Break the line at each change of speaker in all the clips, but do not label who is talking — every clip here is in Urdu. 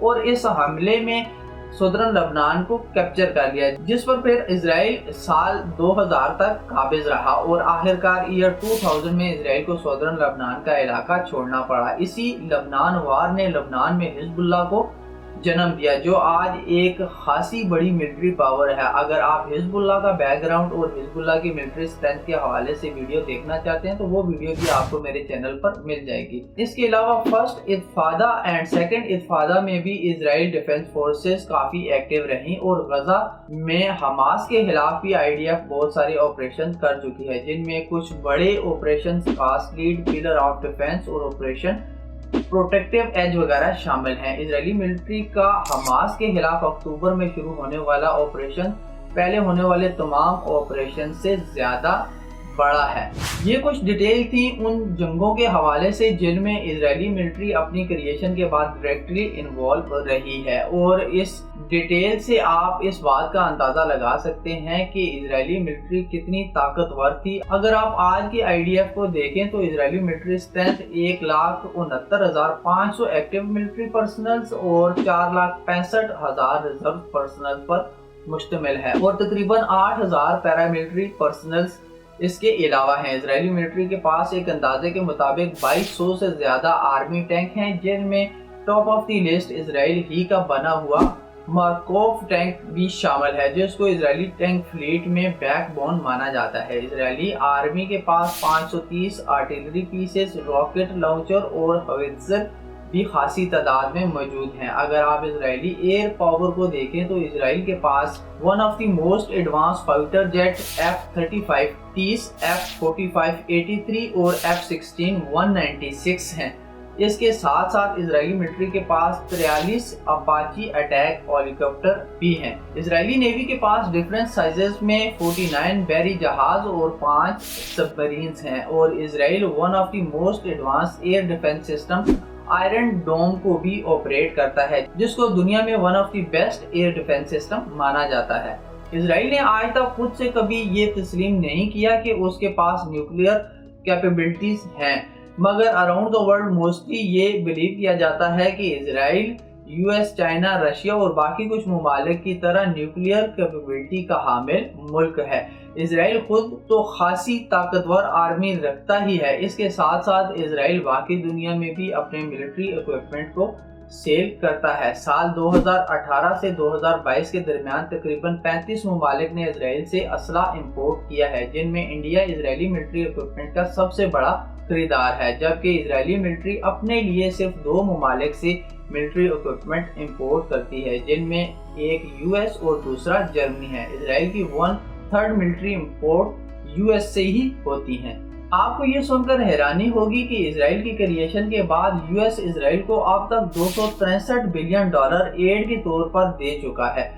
اور اس حملے میں صدرن لبنان کو کیپچر کر لیا، جس پر پھر اسرائیل سال 2000 تک قابض رہا اور آخرکار ایئر 2000 میں اسرائیل کو صدرن لبنان کا علاقہ چھوڑنا پڑا۔ اسی لبنان وار نے لبنان میں حزب اللہ کو جنم دیا، جو آج ایک خاصی بڑی ملٹری پاور ہے۔ اگر آپ حزب اللہ کا بیک گراؤنڈ اور حزب اللہ کی ملٹری سٹرینتھ کے حوالے سے ویڈیو دیکھنا چاہتے ہیں تو وہ ویڈیو بھی آپ کو میرے چینل پر مل جائے گی۔ اس کے علاوہ فرسٹ انتفاضہ اینڈ سیکنڈ انتفاضہ میں بھی اسرائیل ڈیفنس فورسز کافی ایکٹیو رہیں اور غزہ میں حماس کے خلاف بھی IDF بہت سارے آپریشن کر چکی ہے، جن میں کچھ بڑے آپریشن خاص لیڈ، پلر آف ڈیفنس اور آپریشن پروٹیکٹیو ایج وغیرہ شامل ہیں۔ اسرائیلی ملٹری کا حماس کے خلاف اکتوبر میں شروع ہونے والا آپریشن پہلے ہونے والے تمام آپریشن سے زیادہ بڑا ہے۔ یہ کچھ ڈیٹیل تھی ان جنگوں کے حوالے سے جن میں اسرائیلی ملٹری اپنی کریشن کے بعد ڈائریکٹلی انوالو رہی ہے، اور اس ڈیٹیل سے آپ اس بات کا اندازہ لگا سکتے ہیں کہ اسرائیلی ملٹری کتنی طاقتور تھی۔ اگر آپ آج کی IDF کو دیکھیں تو اسرائیلی ملٹری سٹرینتھ 1,69,500 ایکٹیو ملٹری پرسنلز اور 4,65,000 ریزرو پرسنل پر مشتمل ہے، اور تقریباً 8,000 پیراملٹری پرسنلز اس کے علاوہ ہیں۔ اسرائیلی ملٹری کے پاس ایک اندازے کے مطابق 2200 سے زیادہ آرمی ٹینک ہیں، جن میں ٹاپ آف دی لسٹ اسرائیل ہی کا بنا ہوا مارکوف ٹینک بھی شامل ہے، جس کو اسرائیلی ٹینک فلیٹ میں بیک بون مانا جاتا ہے۔ اسرائیلی آرمی کے پاس 530 آرٹلری پیسز، راکٹ لانچر اور ہویتزر بھی خاصی تعداد میں موجود ہیں۔ اگر آپ اسرائیلی ایئر پاور کو دیکھیں تو اسرائیل کے پاس one of the most advance fighter jet F-35 30، F-45 83 اور F-16 196 ہیں۔ اس کے ساتھ ساتھ اسرائیلی ملٹری کے پاس 43 اپاچی اٹیک ہیلی کاپٹر بھی ہیں۔ اسرائیلی نیوی کے پاس ڈیفرنٹ سائزز میں 49 بحری جہاز اور 5 سب مرینز ہیں، اور Israel one of the most advance air defence system iron dome کو بھی آپریٹ کرتا ہے، جس کو دنیا میں one of the best air defence system مانا جاتا ہے۔ اسرائیل نے آج تک خود سے کبھی یہ تسلیم نہیں کیا کہ اس کے پاس نیوکلیئر کیپیبلٹیز ہیں، مگر اراؤنڈ دا ورلڈ موسٹلی یہ بلیو کیا جاتا ہے کہ اسرائیل US، چائنا، رشیا اور باقی کچھ ممالک کی طرح نیوکلیئر کیپیبلٹی کا حامل ملک ہے۔ اسرائیل خود تو خاصی طاقتور آرمی رکھتا ہی ہے، اس کے ساتھ ساتھ اسرائیل باقی دنیا میں بھی اپنے ملٹری ایکوپمنٹ کو سیل کرتا ہے۔ سال 2018 سے 2022 کے درمیان تقریباً 35 ممالک نے اسرائیل سے اسلحہ امپورٹ کیا ہے، جن میں انڈیا اسرائیلی ملٹری ایکوپمنٹ کا سب سے بڑا خریدار ہے، جبکہ اسرائیلی ملٹری اپنے لیے صرف 2 ممالک سے ملٹری ایکوپمنٹ امپورٹ کرتی ہے، جن میں ایک US اور دوسرا جرمنی ہے۔ اسرائیل کی 1/3 ملٹری امپورٹ US سے ہی ہوتی ہیں۔ آپ کو یہ سن کر حیرانی ہوگی کہ اسرائیل کی کریشن کے بعد US اسرائیل کو اب تک $263 بلین ایڈ کے طور پر دے چکا ہے،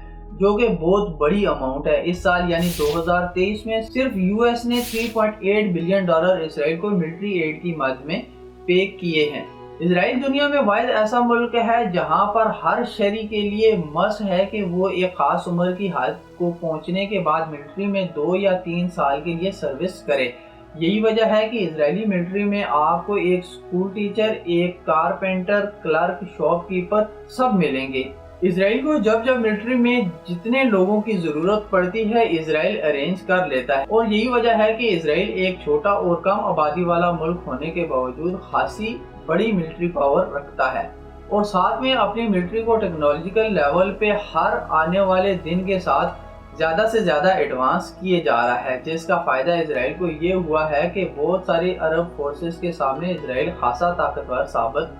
جو کہ بہت بڑی اماؤنٹ ہے۔ اس سال یعنی 2023 میں صرف US نے $3.8 بلین اسرائیل کو ملٹری ایڈ کی مد میں پے کیے ہیں۔ اسرائیل دنیا میں واحد ایسا ملک ہے جہاں پر ہر شہری کے لیے مسٹ ہے کہ وہ ایک خاص عمر کی حد کو پہنچنے کے بعد ملٹری میں 2 یا 3 سال کے لیے سروس کرے۔ یہی وجہ ہے کہ اسرائیلی ملٹری میں آپ کو ایک اسکول ٹیچر، ایک کارپینٹر، کلرک، شاپ کیپر سب ملیں گے۔ اسرائیل کو جب ملٹری میں جتنے لوگوں کی ضرورت پڑتی ہے اسرائیل ارینج کر لیتا ہے، اور یہی وجہ ہے کہ اسرائیل ایک چھوٹا اور کم آبادی والا ملک ہونے کے باوجود خاصی بڑی ملٹری پاور رکھتا ہے، اور ساتھ میں اپنی ملٹری کو ٹیکنالوجیکل لیول پہ ہر آنے والے دن کے ساتھ زیادہ سے زیادہ ایڈوانس کیے جا رہا ہے، جس کا فائدہ اسرائیل کو یہ ہوا ہے کہ بہت ساری عرب فورسز کے سامنے اسرائیل خاصا طاقتور ثابت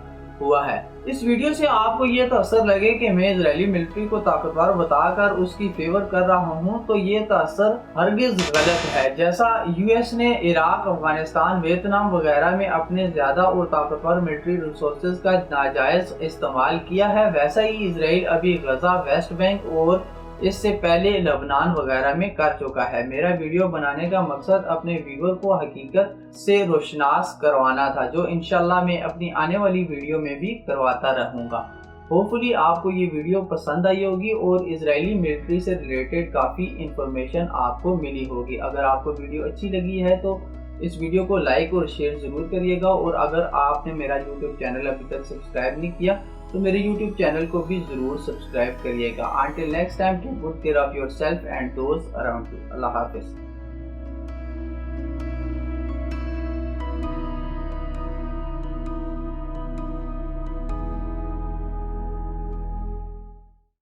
ہوا ہے۔ اس ویڈیو سے آپ کو یہ تاثر لگے کہ میں اسرائیلی ملٹری کو طاقتور بتا کر اس کی فیور کر رہا ہوں تو یہ تاثر ہرگز غلط ہے۔ جیسا US نے عراق، افغانستان، ویتنام وغیرہ میں اپنے زیادہ اور طاقتور ملٹری ریسورسز کا ناجائز استعمال کیا ہے، ویسا ہی اسرائیل ابھی غزہ، ویسٹ بینک اور اس سے پہلے لبنان وغیرہ میں کر چکا ہے۔ میرا ویڈیو بنانے کا مقصد اپنے ویور کو حقیقت سے روشناس کروانا تھا، جو انشاءاللہ میں اپنی آنے والی ویڈیو میں بھی کرواتا رہوں گا۔ ہوپفلی آپ کو یہ ویڈیو پسند آئی ہوگی اور اسرائیلی ملٹری سے ریلیٹڈ کافی انفارمیشن آپ کو ملی ہوگی۔ اگر آپ کو ویڈیو اچھی لگی ہے تو اس ویڈیو کو لائک اور شیئر ضرور کریے گا، اور اگر آپ نے میرا YouTube چینل ابھی تک سبسکرائب نہیں کیا تو میرے یوٹیوب چینل کو بھی ضرور سبسکرائب کریے گا. Until next time, take good care of yourself and those around you. اللہ حافظ.